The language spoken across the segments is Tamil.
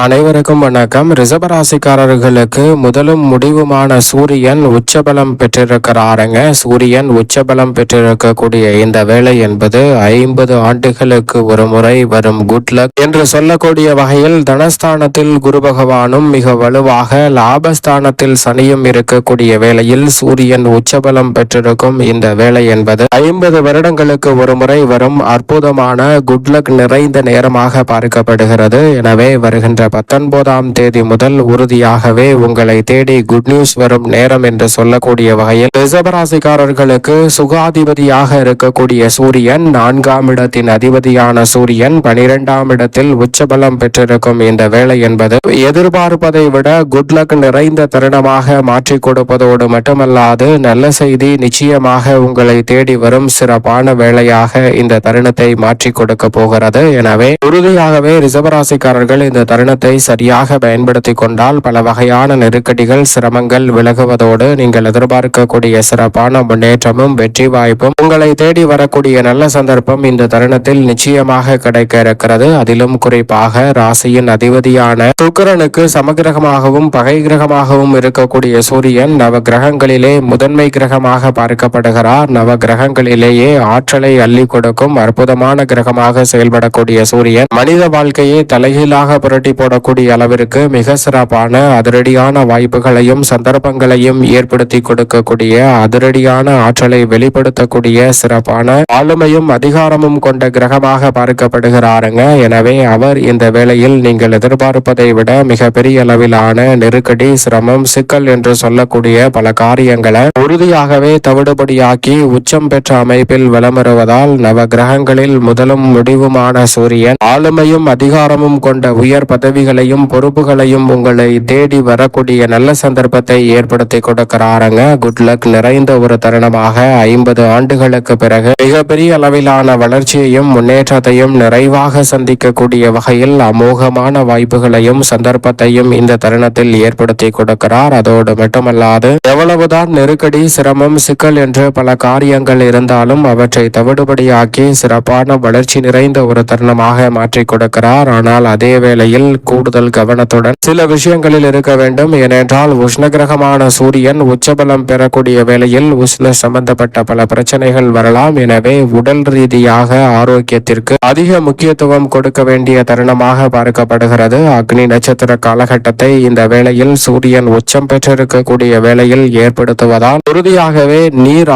அனைவருக்கும் வணக்கம். ரிஷபராசிக்காரர்களுக்கு முதலும் முடிவுமான சூரியன் உச்சபலம் பெற்றிருக்கிறாருங்க. சூரியன் உச்சபலம் பெற்றிருக்கக்கூடிய இந்த வேலை என்பது 50 ஆண்டுகளுக்கு ஒரு முறை வரும் குட் லக் என்று சொல்லக்கூடிய வகையில் தனஸ்தானத்தில் குரு பகவானும் மிக வலுவாக லாபஸ்தானத்தில் சனியும் இருக்கக்கூடிய வேளையில் சூரியன் உச்சபலம் பெற்றிருக்கும் இந்த வேலை என்பது 50 வருடங்களுக்கு ஒரு முறை வரும் அற்புதமான குட் லக் நிறைந்த நேரமாக பார்க்கப்படுகிறது. எனவே வருகின்ற 19ஆம் தேதி முதல் உறுதியாகவே உங்களை தேடி குட் நியூஸ் வரும் நேரம் என்று சொல்லக்கூடிய வகையில் ரிஷபராசிக்காரர்களுக்கு சுகாதிபதியாக இருக்கக்கூடிய சூரியன் 4ஆம் இடத்தின் அதிபதியான சூரியன் 12ஆம் இடத்தில் உச்சபலம் பெற்றிருக்கும் இந்த வேலை என்பது எதிர்பார்ப்பதை விட குட் லக் நிறைந்த தருணமாக மாற்றிக் கொடுப்பதோடு மட்டுமல்லாது நல்ல செய்தி நிச்சயமாக உங்களை தேடி வரும் சிறப்பான வேலையாக இந்த தருணத்தை மாற்றிக் கொடுக்க போகிறது. எனவே உறுதியாகவே ரிஷபராசிக்காரர்கள் இந்த தருணத்தை சரியாக பயன்படுத்தி கொண்டால் பல வகையான நெருக்கடிகள் சிரமங்கள் விலகுவதோடு நீங்கள் எதிர்பார்க்கக்கூடிய சிறப்பான முன்னேற்றமும் வெற்றி வாய்ப்பும் உங்களை தேடி வரக்கூடிய நல்ல சந்தர்ப்பம் இந்த தருணத்தில் நிச்சயமாக கிடைக்க இருக்கிறது. அதிலும் குறிப்பாக ராசியின் அதிபதியான சுக்கிரனுக்கு சமகிரகமாகவும் பகை கிரகமாகவும் இருக்கக்கூடிய சூரியன் நவ கிரகங்களிலே முதன்மை கிரகமாக பார்க்கப்படுகிறார். நவ கிரகங்களிலேயே ஆற்றலை அள்ளி கொடுக்கும் அற்புதமான கிரகமாக செயல்படக்கூடிய சூரியன் மனித வாழ்க்கையை தலைகீழாக புரட்டி போடக்கூடிய அளவிற்கு மிக சிறப்பான அதிரடியான வாய்ப்புகளையும் சந்தர்ப்பங்களையும் ஏற்படுத்தி கொடுக்கக்கூடிய அதிரடியான ஆற்றலை வெளிப்படுத்தக்கூடிய சிறப்பான ஆளுமையும் அதிகாரமும் கொண்ட கிரகமாக பார்க்கப்படுகிறாருங்க. எனவே அவர் இந்த வேளையில் நீங்கள் எதிர்பார்ப்பதை விட மிக பெரிய அளவிலான நெருக்கடி சிரமம் சிக்கல் என்று சொல்லக்கூடிய பல காரியங்களை உறுதியாகவே தவிடுபடியாக்கி உச்சம் பெற்ற அமைப்பில் வலமருவதால் நவ கிரகங்களில் முதலும் முடிவுமான சூரியன் ஆளுமையும் அதிகாரமும் கொண்ட உயர் பதவிகளையும் பொறுப்புகளையும் உங்களை தேடி வரக்கூடிய நல்ல சந்தர்ப்பத்தை ஏற்படுத்தி கொடுக்கிறாருங்க. குட் லக் நிறைந்த ஒரு தருணமாக 50 ஆண்டுகளுக்கு பிறகு மிகப்பெரிய அளவிலான வளர்ச்சியையும் முன்னேற்றத்தையும் நிறைவாக சந்திக்கக்கூடிய வகையில் அமோகமான வாய்ப்புகளையும் சந்தர்ப்பத்தையும் இந்த தருணத்தில் ஏற்படுத்தி கொடுக்கிறார். அதோடு மட்டுமல்லாது எவ்வளவுதான் நெருக்கடி சிரமம் சிக்கல் என்று பல காரியங்கள் இருந்தாலும் அவற்றை தவிடுபடியாக்கி சிறப்பான வளர்ச்சி நிறைந்த ஒரு தருணமாக மாற்றிக் கொடுக்கிறார். ஆனால் அதே வேளையில் கூடுதல் கவனத்துடன் சில விஷயங்களில் இருக்க வேண்டும். ஏனென்றால் உஷ்ண கிரகமான சூரியன் உச்சபலம் பெறக்கூடிய வேளையில் உஷ்ண சம்பந்தப்பட்ட பல பிரச்சனைகள் வரலாம். எனவே உடல் ரீதியாக ஆரோக்கியத்திற்கு அதிக முக்கியத்துவம் கொடுக்க வேண்டிய தருணமாக பார்க்கப்படுகிறது. அக்னி நட்சத்திர காலகட்டத்தை இந்த வேளையில் சூரியன் உச்சம் பெற்றிருக்கக்கூடிய வேளையில் ஏற்படுத்துவதால் உறுதியாகவே நீர்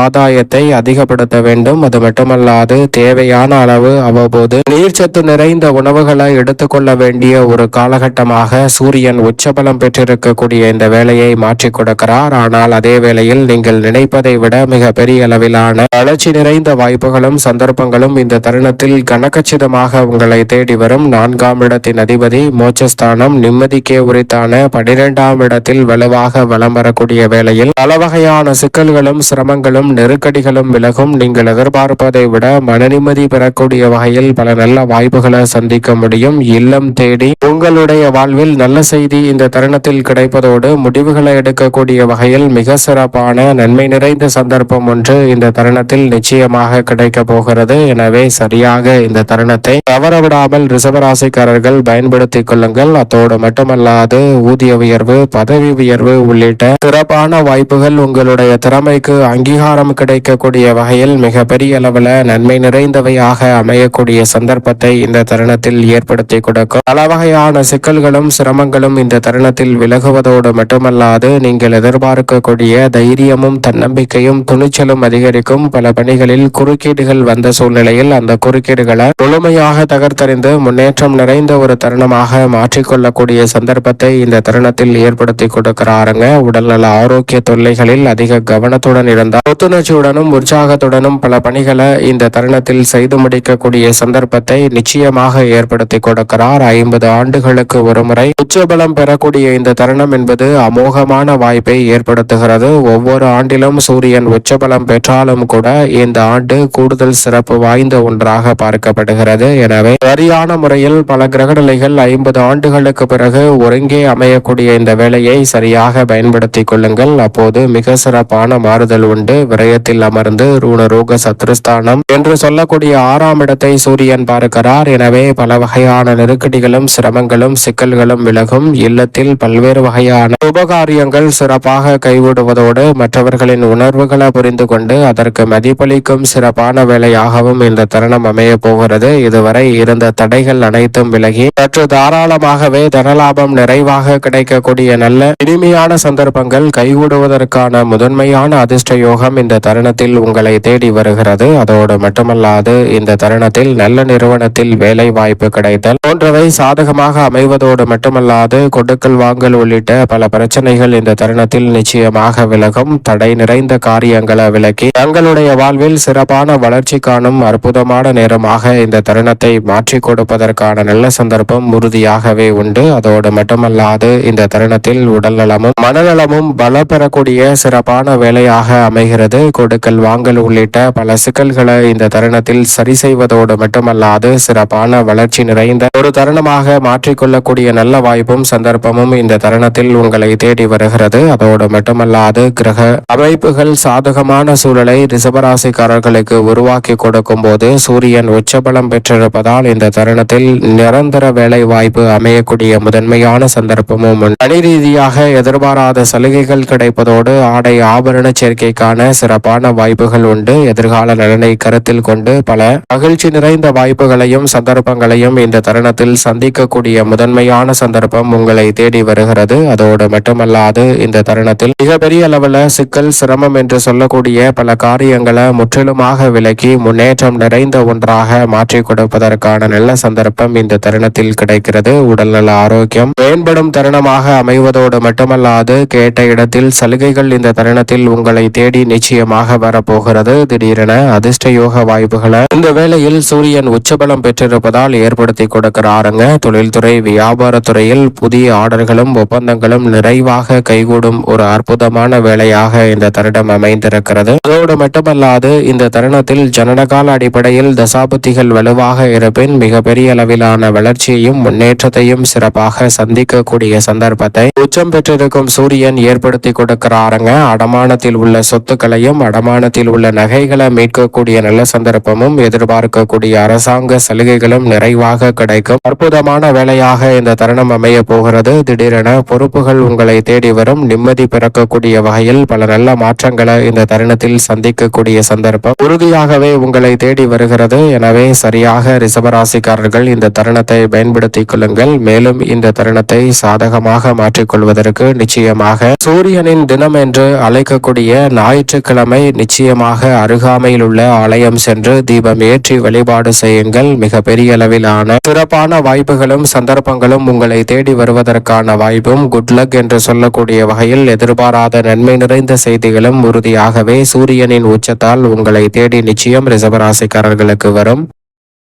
ஆதாயத்தை அதிகப்படுத்த வேண்டும். அது மட்டுமல்லாது தேவையான அளவு அவ்வப்போது நீர்ச்சத்து நிறைந்த உணவுகளை எடுத்துக்கொள்ள வேண்டிய ஒரு காலகட்டமாக சூரியன் உச்சபலம் பெற்றிருக்கக்கூடிய இந்த வேலையை மாற்றிக் கொடுக்கிறார். ஆனால் அதே வேளையில் நீங்கள் நினைப்பதை விட மிக பெரிய அளவிலான வளர்ச்சி நிறைந்த வாய்ப்புகளும் சந்தர்ப்பங்களும் இந்த தருணத்தில் கனகச்சிதமாக உங்களை தேடி வரும். 4ஆம் இடத்தின் அதிபதி மோட்சஸ்தானம் நிம்மதிக்கே உரித்தான 12ஆம் இடத்தில் வலுவாக வலம் வரக்கூடிய வேளையில் பல வகையான சிக்கல்களும் சிரமங்களும் நெருக்கடிகளும் விலகும். நீங்கள் எதிர்பார்ப்பதை விட மன நிம்மதி பெறக்கூடிய வகையில் பல நல்ல வாய்ப்புகளை சந்திக்க முடியும். இல்லம் தேடி உங்களுடைய வாழ்வில் நல்ல செய்தி இந்த தருணத்தில் கிடைப்பதோடு முடிவுகளை எடுக்கக்கூடிய வகையில் மிக சிறப்பான நன்மை நிறைந்த சந்தர்ப்பம் ஒன்று இந்த தருணத்தில் நிச்சயமாக கிடைக்க போகிறது. எனவே சரியாக இந்த தருணத்தை தவறவிடாமல் ரிஷபராசிக்காரர்கள் பயன்படுத்திக் கொள்ளுங்கள். அத்தோடு மட்டுமல்லாது ஊதிய உயர்வு பதவி உயர்வு உள்ளிட்ட சிறப்பான வாய்ப்புகள் உங்களுடைய திறமைக்கு அங்கீகாரம் கிடைக்கக்கூடிய வகையில் மிக பெரிய அளவில் நன்மை நிறைந்தவையாக அமையக்கூடிய சந்தர்ப்பத்தை இந்த தருணத்தில் ஏற்படுத்தி கொடுக்கும். பல வகையான சிக்கல்களும் சிரமங்களும் இந்த தருணத்தில் விலகுவதோடு மட்டுமல்லாது நீங்கள் எதிர்பார்க்கக்கூடிய தைரியமும் தன்னம்பிக்கையும் துணிச்சலும் அதிகரிக்கும். பல பணிகளில் குறுக்கீடுகள் வந்த சூழ்நிலையில் அந்த குறுக்கீடுகளை முழுமையாக தகர்த்தறிந்து முன்னேற்றம் நிறைந்த ஒரு தருணமாக மாற்றிக்கொள்ளக்கூடிய சந்தர்ப்பத்தை இந்த தருணத்தில் ஏற்படுத்தி கொடுக்கிறாருங்க. உடல்நல ஆரோக்கிய தொல்லைகளில் அதிக கவனத்துடன் இருந்தால் புத்துணர்ச்சியுடனும் உற்சாகத்துடனும் பல பணிகளை இந்த தருணத்தில் செய்து முடிக்கக்கூடிய சந்தர்ப்பத்தை நிச்சயமாக ஏற்படுத்தி கொடுக்கிறார். 50 ஆண்டுகளுக்கு ஒரு முறை உச்சபலம் பெறக்கூடிய இந்த தருணம் என்பது அமோகமான வாய்ப்பை ஏற்படுத்துகிறது. ஒவ்வொரு ஆண்டிலும் சூரியன் உச்சபலம் பெற்றாலும் கூட இந்த ஆண்டு கூடுதல் சிறப்பு வாய்ந்த ஒன்றாக பார்க்கப்படுகிறது. எனவே சரியான முறையில் பல கிரகநிலைகள் 50 ஆண்டுகளுக்கு பிறகு ஒருங்கே அமையக்கூடிய இந்த வேலையை சரியாக பயன்படுத்திக் கொள்ளுங்கள். அப்போது மிக சிறப்பான மாறுதல் உண்டு. விரயத்தில் அமர்ந்து ரூணரோக சத்ருஸ்தானம் என்று சொல்லக்கூடிய 6ஆம் இடத்தை சூரியன் பார்க்கிறார். எனவே பல வகையான நெருக்கடிகளும் தடைகளும் சிரமங்களும் சிக்கல்களும் விலகும். இல்லத்தில் பல்வேறு வகையான உபகாரியங்கள் சிறப்பாக கைவிடுவதோடு மற்றவர்களின் உணர்வுகளை புரிந்து கொண்டு அதற்கு மதிப்பளிக்கும் சிறப்பான வேலையாகவும் இந்த தருணம் அமைய போகிறது. இதுவரை இருந்த தடைகள் அனைத்தும் விலகி சற்று தாராளமாகவே தனலாபம் நிறைவாக கிடைக்கக்கூடிய நல்ல இனிமையான சந்தர்ப்பங்கள் கைகூடுவதற்கான முதன்மையான அதிர்ஷ்ட யோகம் இந்த தருணத்தில் உங்களை தேடி வருகிறது. அதோடு மட்டுமல்லாது இந்த தருணத்தில் நல்ல நிறுவனத்தில் வேலை வாய்ப்பு கிடைத்தல் போன்றவை சாதகமாக அமைவதோடு மட்டுமல்லாது கொடுக்கல் வாங்கல் உள்ளிட்ட பல பிரச்சனைகள் இந்த தருணத்தில் நிச்சயமாக விலகும். தடை நிறைந்த காரியங்களை விலக்கி தங்களுடைய வாழ்வில் சிறப்பான வளர்ச்சி காணும் அற்புதமான நேரமாக இந்த தருணத்தை மாற்றிக் கொடுப்பதற்கான நல்ல சந்தர்ப்பம் உறுதியாகவே உண்டு. அதோடு மட்டுமல்லாது இந்த தருணத்தில் உடல் நலமும் மனநலமும் பல பெறக்கூடிய சிறப்பான வேலையாக அமைகிறது. கொடுக்கல் வாங்கல் உள்ளிட்ட பல சிக்கல்களை இந்த தருணத்தில் சரி செய்வதோடு மட்டுமல்லாது சிறப்பான வளர்ச்சி நிறைந்த ஒரு தருணமாக மாற்றிக்கொள்ளக்கூடிய நல்ல வாய்ப்பும் சந்தர்ப்பமும் இந்த தருணத்தில் உங்களை தேடி வருகிறது. அதோடு மட்டுமல்லாது கிரக அமைப்புகள் சாதகமான சூழலை ரிஷபராசிக்காரர்களுக்கு உருவாக்கி கொடுக்கும் போது சூரியன் உச்சபலம் பெற்றிருப்பதால் இந்த தருணத்தில் நிரந்தர வேலை வாய்ப்பு அமையக்கூடிய முதன்மையான சந்தர்ப்பமும் பணி ரீதியாக எதிர்பாராத சலுகைகள் கிடைப்பதோடு ஆடை ஆபரண சேர்க்கைக்கான சிறப்பான வாய்ப்புகள் உண்டு. எதிர்கால நலனை கருத்தில் கொண்டு பல மகிழ்ச்சி நிறைந்த வாய்ப்புகளையும் சந்தர்ப்பங்களையும் இந்த தருணத்தில் சந்திக்கக்கூடிய முதன்மையான சந்தர்ப்பம் உங்களை தேடி வருகிறது. அதோடு மட்டுமல்லாது இந்த தருணத்தில் மிகப்பெரிய அளவில் சிக்கல் சிரமம் என்று சொல்லக்கூடிய பல காரியங்களை முற்றிலுமாக விலக்கி முன்னேற்றம் நிறைந்த ஒன்றாக மாற்றிக் கொடுப்பதற்கான நல்ல சந்தர்ப்பம் இந்த தருணத்தில் கிடைக்கிறது. உடல்நல ஆரோக்கியம் மேம்படும் தருணமாக அமைவதோடு மட்டுமல்லாது கேட்ட இடத்தில் சலுகைகள் இந்த தருணத்தில் உங்களை தேடி நிச்சயமாக வரப்போகிறது. திடீரென அதிர்ஷ்ட யோக வாய்ப்புகளை இந்த வேளையில் சூரியன் உச்சபலம் பெற்றிருப்பதால் ஏற்படுத்தி கொடுக்கிறாருங்க. தொழில்துறை வியாபாரத்துறையில் புதிய ஆர்டர்களும் ஒப்பந்தங்களும் நிறைவாக கைகூடும் ஒரு அற்புதமான வேலையாக இந்த தருணம் அமைந்திருக்கிறது. அதோடு மட்டுமல்லாது இந்த தருணத்தில் ஜனனகால அடிப்படையில் தசாபுத்திகள் வலுவாக இருப்பின் மிகப்பெரிய அளவிலான வளர்ச்சியையும் முன்னேற்றத்தையும் சிறப்பாக சந்திக்கக்கூடிய சந்தர்ப்பத்தை உச்சம் பெற்றிருக்கும் சூரியன் ஏற்படுத்தி கொடுக்கிறாருங்க. அடமானத்தில் உள்ள சொத்துக்களையும் அடமானத்தில் உள்ள நகைகளை மீட்கக்கூடிய நல்ல சந்தர்ப்பமும் எதிர்பார்க்கக்கூடிய அரசாங்க சலுகைகளும் நிறைவாக கிடைக்கும் அற்புதமான வேலையாக இந்த தருணம் அமைய போகிறது. திடீரென பொறுப்புகள் உங்களை தேடி வரும். நிம்மதி பிறக்கக்கூடிய வகையில் பல நல்ல மாற்றங்களை இந்த தருணத்தில் சந்திக்கக்கூடிய சந்தர்ப்பம் உறுதியாகவே உங்களை தேடி வருகிறது. எனவே சரியாக ரிஷபராசிக்காரர்கள் இந்த தருணத்தை பயன்படுத்திக் கொள்ளுங்கள். மேலும் இந்த தருணத்தை சாதகமாக மாற்றிக்கொள்வதற்கு நிச்சயமாக சூரியனின் தினம் என்று அழைக்கக்கூடிய ஞாயிற்றுக்கிழமை நிச்சயமாக அருகாமையில் உள்ள ஆலயம் சென்று தீபம் ஏற்றி வழிபாடு செய்யுங்கள். மிக பெரிய அளவிலான சிறப்பான வாய்ப்புகளும் சந்தர்ப்பங்களும் உங்களை தேடி வருவதற்கான வாய்ப்பும் குட் லக் என்று சொல்லக்கூடிய வகையில் எதிர்பாராத நன்மை நிறைந்த செய்திகளும் உறுதியாகவே சூரியனின் உச்சத்தால் உங்களை தேடி நிச்சயம் ரிஷபராசிக்காரர்களுக்கு வரும்.